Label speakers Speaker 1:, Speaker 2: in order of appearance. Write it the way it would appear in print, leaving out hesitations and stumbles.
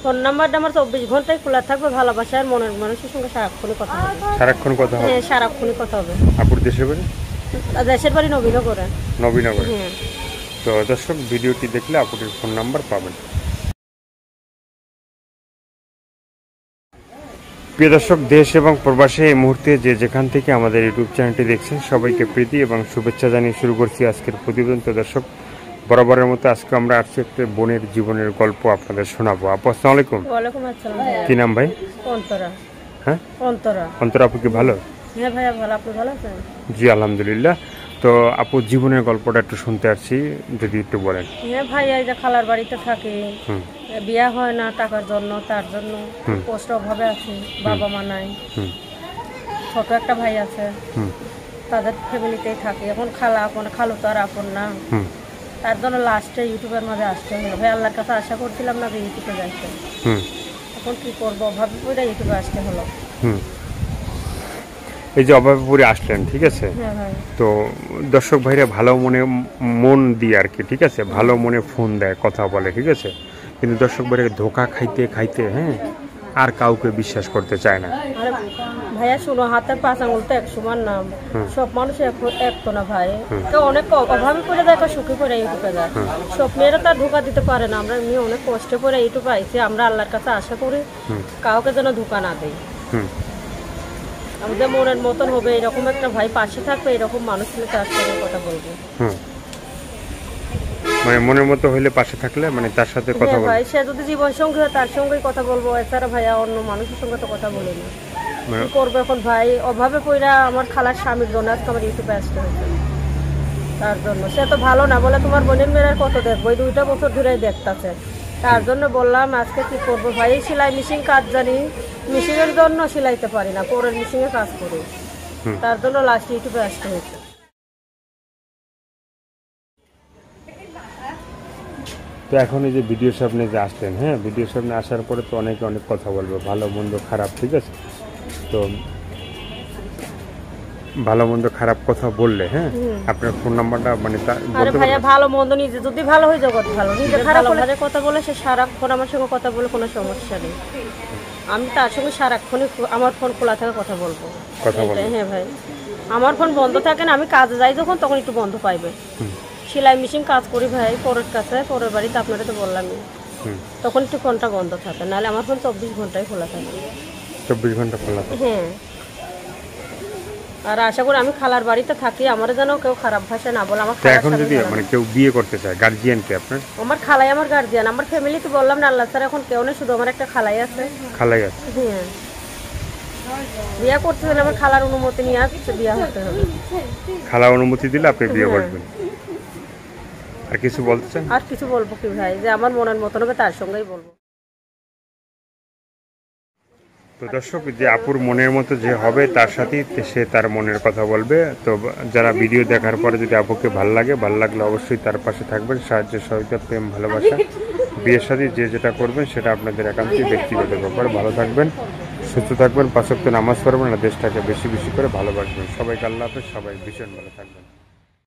Speaker 1: Phone নাম্বারটা আমার 24 ঘন্টায় খোলা থাকবে। ভালোবাসার মনের মানুষের সঙ্গে সারাক্ষণই কথা হবে।
Speaker 2: সারাক্ষণ কথা হবে?
Speaker 1: হ্যাঁ, সারাক্ষণই কথা হবে।
Speaker 2: আপুর দেশের বাড়ি?
Speaker 1: দেশের বাড়ি নবীনগরে।
Speaker 2: নবীনগরে।
Speaker 1: হ্যাঁ।
Speaker 2: তো দর্শক, ভিডিওটি দেখলে আপুর ফোন নাম্বার পাবেন। প্রিয় দর্শক, দেশ এবং প্রবাসে এই মুহূর্তে যে যেখান থেকে আমাদের ইউটিউব চ্যানেলটি দেখছেন সবাইকে প্রীতি এবং শুভেচ্ছা জানিয়ে শুরু করছি আজকের প্রতিবেদন। তো দর্শক, বরাবরের মতো আজকে আমরা আসছি একটা বোনের জীবনের গল্প আপনাদের শোনাবো। আপু আসসালামু আলাইকুম।
Speaker 1: ওয়ালাইকুম আসসালাম।
Speaker 2: কি নাম ভাই?
Speaker 1: অন্তরা।
Speaker 2: হ্যাঁ,
Speaker 1: অন্তরা।
Speaker 2: অন্তরা আপু কি ভালো?
Speaker 1: হ্যাঁ ভাইয়া ভালো, আপনি ভালো আছেন?
Speaker 2: জি আলহামদুলিল্লাহ। তো আপু জীবনের গল্পটা একটু শুনতে আসছি, যদি একটু বলেন।
Speaker 1: হ্যাঁ ভাইয়া, এই যে খালার বাড়িতে থাকে, বিয়া হয় না টাকার জন্য, তার জন্য কষ্ট অভাবে আছে। বাবা মা নাই, ছোট একটা ভাই আছে, তাদের ফ্যামিলিতেই থাকে। এখন খালা আপন, খালু তো আর আপন না, তার জন্য লাস্টে ইউটিউবের মাঝে আসতে হলো। ভাই আল্লাহর কাছে আশা করছিলাম না যে ইউটিউবে যাইতে, এখন কি করবো অভাবে পড়ে ইউটিউবে আসতে হলো।
Speaker 2: এই যে অভাবে পড়ে আসলেন, ঠিক আছে, তো দর্শক ভাইরা ভালো মনে মন দিয়ে আর কি, ঠিক আছে, ভালো মনে ফোন দেয়, কথা বলে, ঠিক আছে, কিন্তু দর্শক ভাইরা ধোকা খাইতে খাইতে হ্যাঁ আর কাউকে বিশ্বাস করতে চায় না।
Speaker 1: ভাইয়া শুনো, হাতের পাঁচ আঙুল তো এক সমান না, সব মানুষ এক তো না ভাই। কেউ অনেক অভাবে পড়ে যায়, কেউ সুখে পড়ে ইউটিউবে যায়। সব মেয়েরা তার ধোকা দিতে পারে না। আমরা এমনি অনেক কষ্টে পড়ে ইউটিউবে আইছি। আমরা আল্লাহর কাছে আশা করি কাউকে যেন ধোকা না দেয়। আমাদের মনের মতন হবে এরকম একটা ভাই পাশে থাকবে, এরকম মানুষ হলে তার সঙ্গে কথা বলবো।
Speaker 2: মানে মনের মতো হইলে পাশে থাকলে মানে তার সাথে কথা বলবো।
Speaker 1: ভাই সে যদি জীবন সঙ্গী হয় তার সঙ্গেই কথা বলবো, এছাড়া ভাইয়া অন্য মানুষের সঙ্গে তো কথা বলি না। কি করবো এখন ভাই, অভাবে পড়া আমার খালার স্বামীর জন্য আজকে আমার ইউটিউবে আসতে হয়েছে। তার জন্য সে তো ভালো না বলে তোমার বোনের মেয়ের কত দেখবো, এই 2টা বছর ধরেই দেখতেছে। তার জন্য বললাম আজকে কি করবো ভাই, সেলাই মেশিন কাজ জানি, মেশিনের জন্য সেলাইতে পারি না, পরের মেশিনে কাজ করি। তার জন্য লাস্ট ইউটিউবে আসতে হয়েছে।
Speaker 2: তো এখন এই যে ভিডিওর সামনে যে আসলেন, হ্যাঁ, ভিডিওর সামনে আসার পরে তো অনেকে অনেক কথা বলবে, ভালো মন্দ খারাপ, ঠিক আছে, তো ভালো মন্দ খারাপ কথা বললে হ্যাঁ আপনার ফোন নাম্বারটা মানে
Speaker 1: আরে ভাইয়া ভালো মন্দ নিজে যদি ভালো হয় জগৎ ভালো, নিজে খারাপ হলে কথা বলে সে সারাক্ষণ আমার সঙ্গে কথা বলে কোনো সমস্যা নেই। আমি তার সঙ্গে সারাক্ষণই আমার ফোন খোলা থাকে কথা বলবো। হ্যাঁ ভাই, আমার ফোন বন্ধ থাকে না, আমি কাজে যাই যখন তখন একটু বন্ধ পাইবে। সেলাই মেশিন কাজ করি ভাই পরের কাছে, পরের বাড়িতে, আপনারা তো বললামই, তখন একটু ফোনটা বন্ধ থাকে, নাহলে আমার ফোন 24 ঘন্টায় খোলা থাকে।
Speaker 2: 24 ঘন্টা খোলা থাকে? হ্যাঁ।
Speaker 1: আর আশা করি আমি খালার বাড়িতে থাকি, আমার যেন কেউ খারাপ ভাষা না বলে। আমার
Speaker 2: এখন যদি মানে কেউ বিয়ে করতে চায়, গার্জিয়ান কে আপনার?
Speaker 1: আমার খালাই আমার গার্জিয়ান। আমার ফ্যামিলি তো বললাম না, আল্লাহ ছাড়া এখন কেউ নেই, শুধু আমার একটা খালাই আছে।
Speaker 2: খালাই আছে? হ্যাঁ।
Speaker 1: বিয়ে করতে হলে আমার খালার অনুমতি নিয়ে আসছে, বিয়ে হতে হবে।
Speaker 2: খালার অনুমতি দিলে আপনি বিয়ে করবেন? আর কিছু বলতে চান?
Speaker 1: আর কিছু বলবো কি ভাই, যে আমার মনের মতন হবে তার সঙ্গেই বলবো।
Speaker 2: তো দর্শক, যে আপুর মনের মতো যে হবে তার সাথেই সে তার মনের কথা বলবে। তো যারা ভিডিও দেখার পরে যদি আপুকে ভালো লাগলে অবশ্যই তার পাশে থাকবেন, সাহায্য সহযোগিতা, প্রেম, ভালোবাসা, বিয়ের সাথে যে যেটা করবেন সেটা আপনাদের একান্তই ব্যক্তিগত ব্যাপার। ভালো থাকবেন, সুস্থ থাকবেন, 5 ওয়াক্ত নামাজ পড়বেন, আর দেশটাকে বেশি বেশি করে ভালোবাসবেন। সবাইকে আল্লাহ হাফেজ, সবাই ভীষণ ভালো থাকবেন।